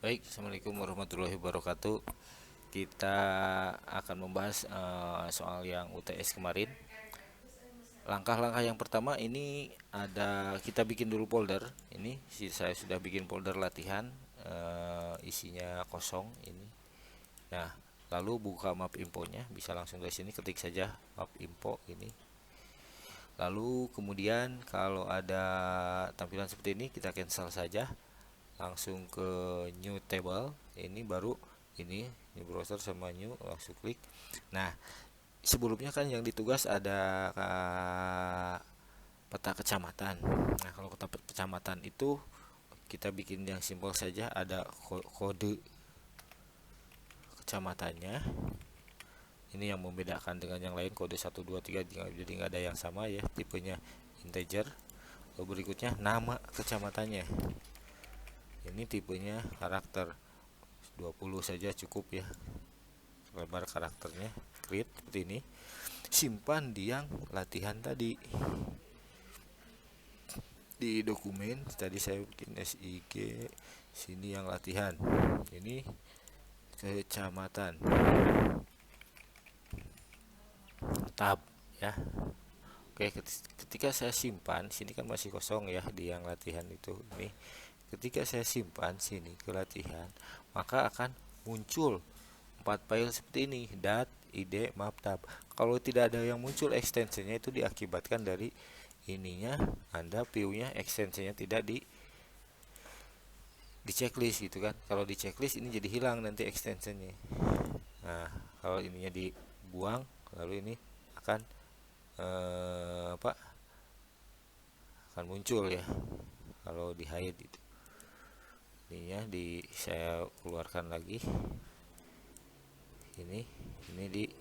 Baik, Assalamualaikum warahmatullahi wabarakatuh. Kita akan membahas soal yang UTS kemarin. Langkah-langkah yang pertama ini ada kita bikin dulu folder. Ini saya sudah bikin folder latihan, isinya kosong ini. Nah, lalu buka map infonya, bisa langsung dari sini ketik saja map info ini. Lalu kemudian kalau ada tampilan seperti ini kita cancel saja, langsung ke new table. Ini baru ini new browser sama new, langsung klik. Nah, sebelumnya kan yang ditugas ada peta kecamatan. Nah, kalau peta kecamatan itu kita bikin yang simpel saja, ada kode kecamatannya. Ini yang membedakan dengan yang lain, kode 1 2 3, jadi nggak ada yang sama ya, tipenya integer. Lalu berikutnya nama kecamatannya, ini tipenya karakter, 20 saja cukup ya lebar karakternya. Create seperti ini, simpan di yang latihan tadi di dokumen. Tadi saya bikin SIG, sini yang latihan, ini kecamatan, tab ya. Oke, ketika saya simpan sini kan masih kosong ya di yang latihan itu. Ini ketika saya simpan sini ke latihan, maka akan muncul 4 file seperti ini, dat, id, map, tab. Kalau tidak ada yang muncul ekstensinya, itu diakibatkan dari ininya Anda view-nya ekstensinya tidak di checklist gitu kan. Kalau di checklist ini jadi hilang nanti ekstensinya. Nah, kalau ininya dibuang, lalu ini akan apa? Akan muncul ya. Kalau di hide itu. Ininya saya keluarkan lagi. Ini dibuang.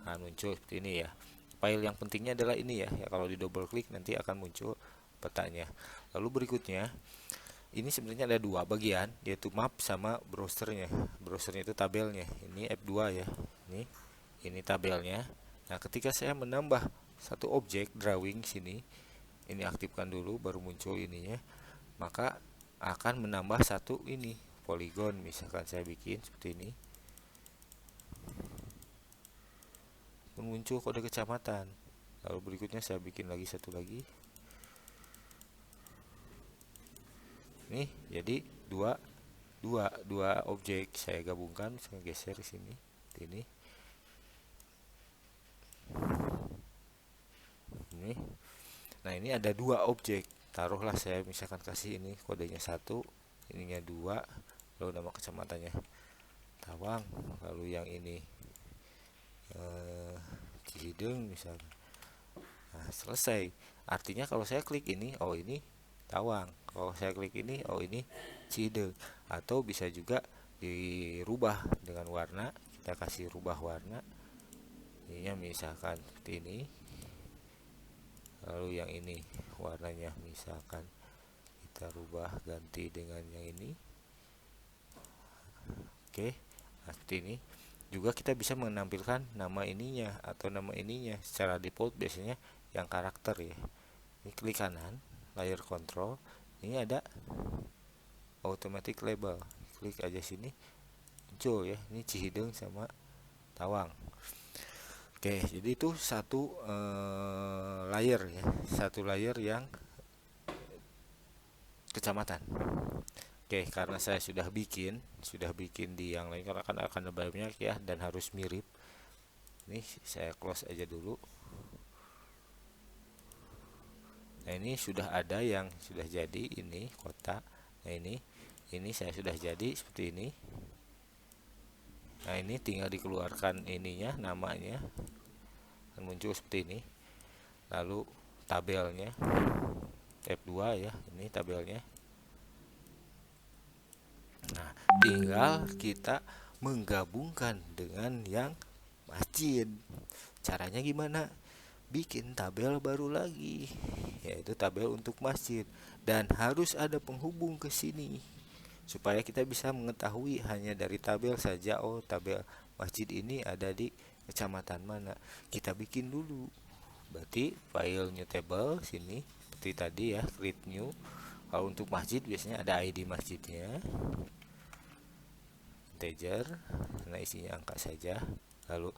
Nah, muncul seperti ini ya. File yang pentingnya adalah ini ya. Ya, kalau di double klik nanti akan muncul petanya. Lalu berikutnya, ini sebenarnya ada dua bagian, yaitu map sama browsernya. Browsernya itu tabelnya. Ini F2 ya. Ini tabelnya. Nah, ketika saya menambah satu objek drawing sini, ini aktifkan dulu baru muncul ininya, maka akan menambah satu ini polygon. Misalkan saya bikin seperti ini, muncul kode kecamatan. Lalu berikutnya saya bikin lagi satu lagi. Nih, jadi dua objek saya gabungkan. Saya geser sini, ini. Ini. Nah, ini ada dua objek. Taruhlah saya misalkan kasih ini kodenya 1, ininya 2, lalu nama kecamatannya Tawang, lalu yang ini Cihideng misalnya. Nah, selesai. Artinya kalau saya klik ini, oh ini Tawang. Kalau saya klik ini, oh ini Cihideng. Atau bisa juga dirubah dengan warna. Kita kasih rubah warna. Ininya misalkan seperti ini. Lalu yang ini warnanya misalkan kita rubah ganti dengan yang ini. Oke, nah seperti ini. Juga kita bisa menampilkan nama ininya atau nama ininya. Secara default biasanya yang karakter ya. Ini klik kanan, layer control. Ini ada automatic label. Klik aja sini, muncul ya. Ini Cihideng sama Tawang. Oke, jadi itu satu layer ya, satu layer yang kecamatan. Oke, karena saya sudah bikin di yang lain, karena akan ada banyak ya dan harus mirip. Ini saya close aja dulu. Nah, ini sudah ada yang sudah jadi, ini kota. Nah, ini saya sudah jadi seperti ini. Nah, ini tinggal dikeluarkan ininya, namanya akan muncul seperti ini. Lalu tabelnya F2 ya, ini tabelnya. Nah, tinggal kita menggabungkan dengan yang masjid. Caranya gimana? Bikin tabel baru lagi, yaitu tabel untuk masjid, dan harus ada penghubung ke sini supaya kita bisa mengetahui hanya dari tabel saja, oh tabel masjid ini ada di kecamatan mana. Kita bikin dulu. Berarti file new table sini seperti tadi ya, create new, Kalau untuk masjid biasanya ada ID masjidnya, integer, karena isinya angka saja. Lalu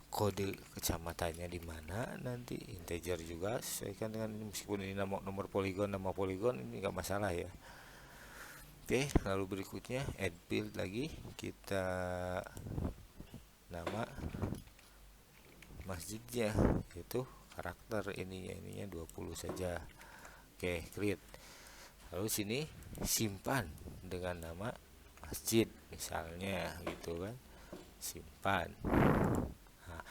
kode kecamatannya di mana, nanti integer juga, sesuaikan dengan, meskipun ini nomor poligon, nama poligon ini nggak masalah ya. Oke, lalu berikutnya add field lagi, kita nama masjidnya, yaitu karakter ininya 20 saja. Oke, create. Lalu sini simpan dengan nama masjid misalnya gitu kan, simpan. Nah,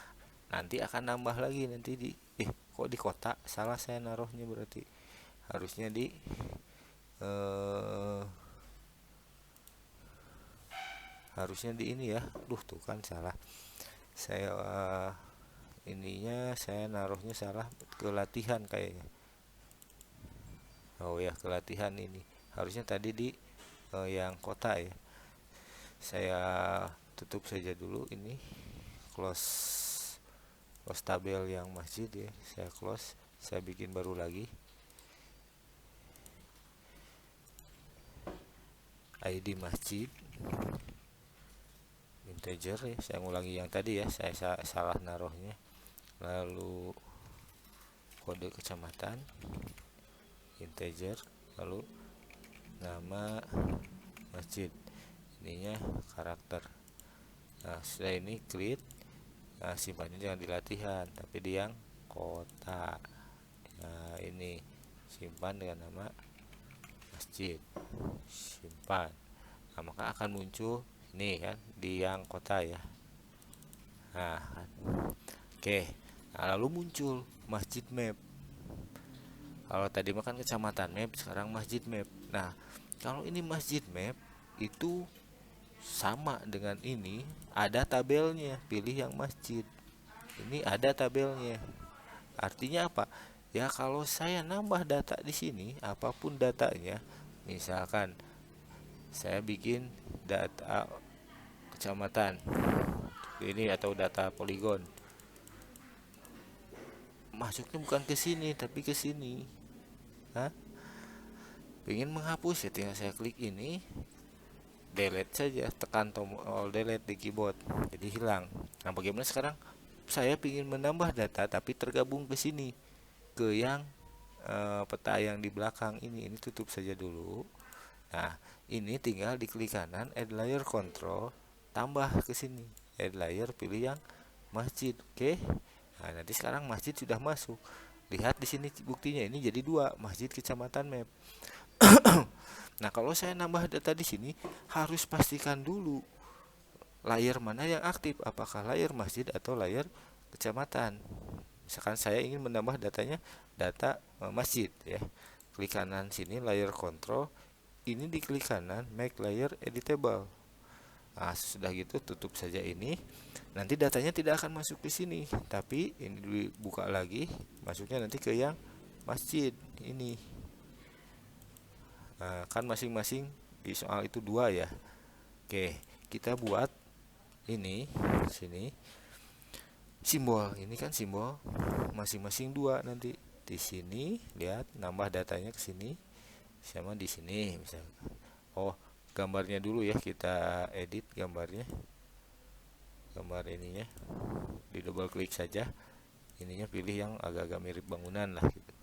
nanti akan nambah lagi nanti di kok di kotak, salah saya naruhnya, berarti harusnya di eh, harusnya di ini ya. Duh, tuh kan salah saya, ininya saya naruhnya salah ke latihan kayaknya. Oh ya, ke latihan ini harusnya tadi di yang kota ya. Saya tutup saja dulu ini, close tabel yang masjid ya, saya close, saya bikin baru lagi ID masjid integer ya, saya ngulangi yang tadi ya, saya salah naruhnya. Lalu kode kecamatan integer, lalu nama masjid, ininya karakter. Nah, setelah ini create. Nah, simpannya jangan di latihan tapi di yang kota. Nah, ini simpan dengan nama masjid, simpan. Nah, maka akan muncul ini kan di yang kota ya. Nah, oke. Nah, lalu muncul masjid map. Kalau tadi makan kecamatan map, sekarang masjid map. Nah, kalau ini masjid map itu sama dengan ini, ada tabelnya, pilih yang masjid. Ini ada tabelnya. Artinya apa? Ya kalau saya nambah data di sini, apapun datanya, misalkan saya bikin data kecamatan ini atau data poligon, masuknya bukan ke sini tapi ke sini. Hah? Pengen menghapus ya, tinggal saya klik ini, delete saja, tekan tombol delete di keyboard, jadi hilang. Nah, bagaimana sekarang saya ingin menambah data tapi tergabung ke sini, ke yang peta yang di belakang ini tutup saja dulu. Nah, ini tinggal diklik kanan add layer control, tambah ke sini add layer, pilih yang masjid. Oke. Nah, nanti sekarang masjid sudah masuk. Lihat di sini buktinya, ini jadi 2 masjid kecamatan map. Nah, kalau saya nambah data di sini harus pastikan dulu layer mana yang aktif, apakah layer masjid atau layer kecamatan. Misalkan saya ingin menambah datanya data masjid ya. Klik kanan sini layer control, ini diklik kanan make layer editable. Nah, sudah gitu tutup saja ini. Nanti datanya tidak akan masuk ke sini, tapi ini dibuka lagi, masuknya nanti ke yang masjid ini. Nah, kan masing-masing di soal itu 2 ya. Oke, kita buat ini sini simbol. Ini kan simbol masing-masing 2 nanti. Di sini lihat nambah datanya ke sini sama di sini misalnya. Oh, gambarnya dulu ya, kita edit gambarnya. Gambar ininya di double klik saja. Ininya pilih yang agak-agak mirip bangunan lah gitu.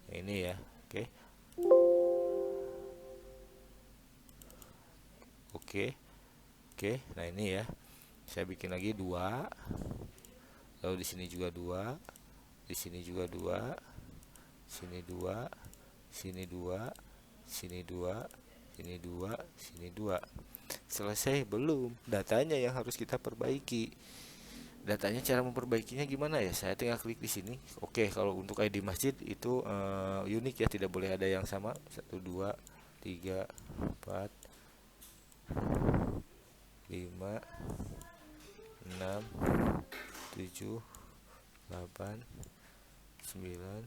Nah, ini ya. Oke. Oke. Oke, nah ini ya. Saya bikin lagi 2. Lalu di sini juga 2. Di sini juga 2. Sini 2. Sini 2. Sini 2. Sini 2. Sini 2. Selesai belum? Datanya yang harus kita perbaiki. Datanya cara memperbaikinya gimana ya? Saya tinggal klik di sini. Oke, kalau untuk ID masjid itu unik ya, tidak boleh ada yang sama. 1 2 3 4 5 6 7 8 9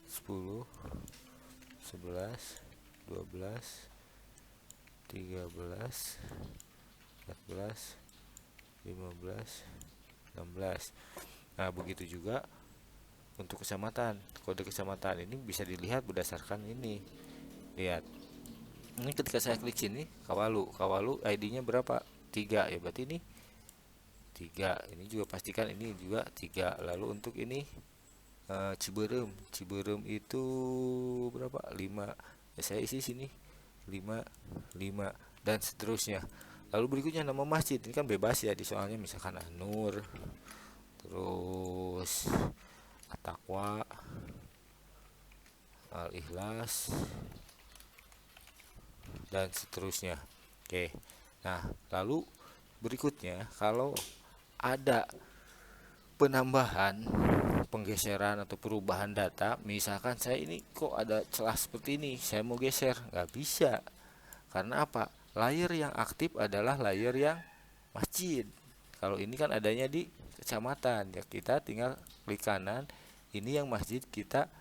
10 11 12 13 14 15 16. Nah, begitu juga untuk kecamatan. Kode kecamatan ini bisa dilihat berdasarkan ini. Lihat. Ini ketika saya klik sini, Kawalu ID-nya berapa? 3 ya, berarti ini 3. Ini juga pastikan ini juga 3. Lalu untuk ini Ciberem itu berapa? 5. Ya, saya isi sini 5 5 dan seterusnya. Lalu berikutnya nama masjid. Ini kan bebas ya, di soalnya misalkan Anur, terus At-Taqwa, Al-Ikhlas, dan seterusnya. Oke. Nah, lalu berikutnya kalau ada penambahan, penggeseran atau perubahan data, misalkan saya ini kok ada celah seperti ini, saya mau geser, nggak bisa. Karena apa? Layer yang aktif adalah layer yang masjid. Kalau ini kan adanya di kecamatan, ya kita tinggal klik kanan, ini yang masjid kita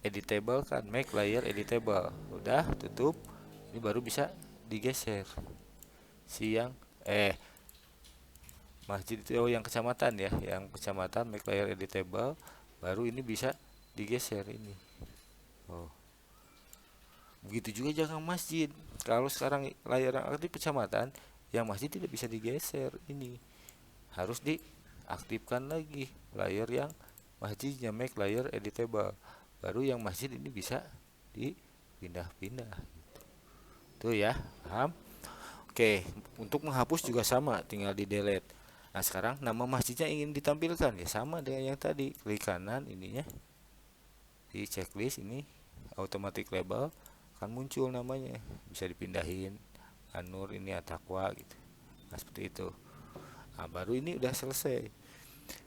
editable kan, make layer editable. Udah tutup, ini baru bisa digeser. Siang masjid itu yang kecamatan ya, yang kecamatan make layer editable, baru ini bisa digeser ini. Oh, begitu juga jangan masjid. Kalau sekarang layar yang aktif kecamatan, yang masjid tidak bisa digeser, ini harus diaktifkan lagi layar yang masjidnya, make layer editable, baru yang masjid ini bisa dipindah-pindah. Tuh ya, paham? Oke, untuk menghapus juga sama, tinggal di delete. Nah, sekarang nama masjidnya ingin ditampilkan, ya sama dengan yang tadi. Klik kanan ininya, di checklist ini automatic label akan muncul namanya, bisa dipindahin Anur ini At-Taqwa gitu. Nah, seperti itu. Nah, baru ini udah selesai.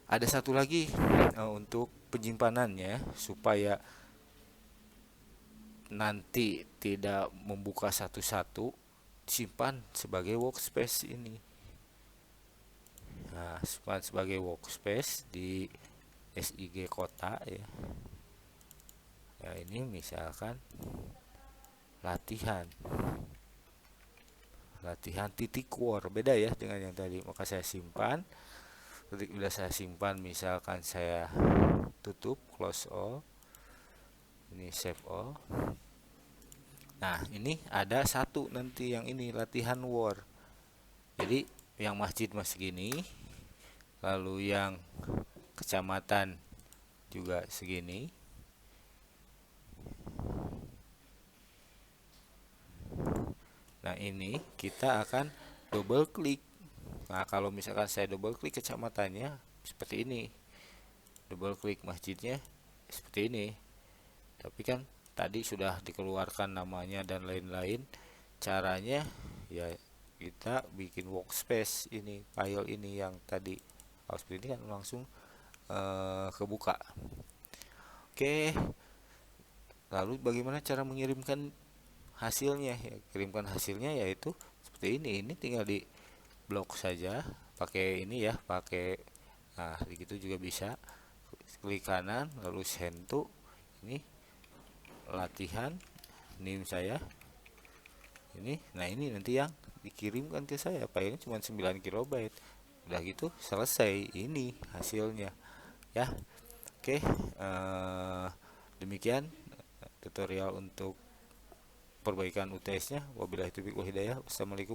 Ada satu lagi untuk penyimpanannya, supaya nanti tidak membuka satu-satu, simpan sebagai workspace ini. Nah, simpan sebagai workspace di SIG kota ya. Ya, ini misalkan latihan titik war, beda ya dengan yang tadi. Maka saya simpan. Ketika sudah saya simpan, misalkan saya tutup, close all, ini save all. Nah, ini ada satu nanti yang ini latihan war. Jadi yang masjid masih segini, lalu yang kecamatan juga segini. Nah, ini kita akan double klik. Nah, kalau misalkan saya double klik kecamatannya seperti ini, double klik masjidnya seperti ini. Tapi kan tadi sudah dikeluarkan namanya dan lain-lain. Caranya ya kita bikin workspace ini, file ini yang tadi kalau seperti ini kan langsung kebuka. Oke, lalu bagaimana cara mengirimkan hasilnya? Ya, kirimkan hasilnya yaitu seperti ini tinggal di blok saja pakai ini ya, pakai, nah begitu juga bisa. Klik kanan lalu send to, ini latihan nim saya ini. Nah, ini nanti yang dikirimkan ke saya, filenya cuma 9 kilobyte. Udah gitu selesai, ini hasilnya ya. Oke, demikian tutorial untuk perbaikan UTS nya. Wabillahi taufiq wal hidayah. Wassalamualaikum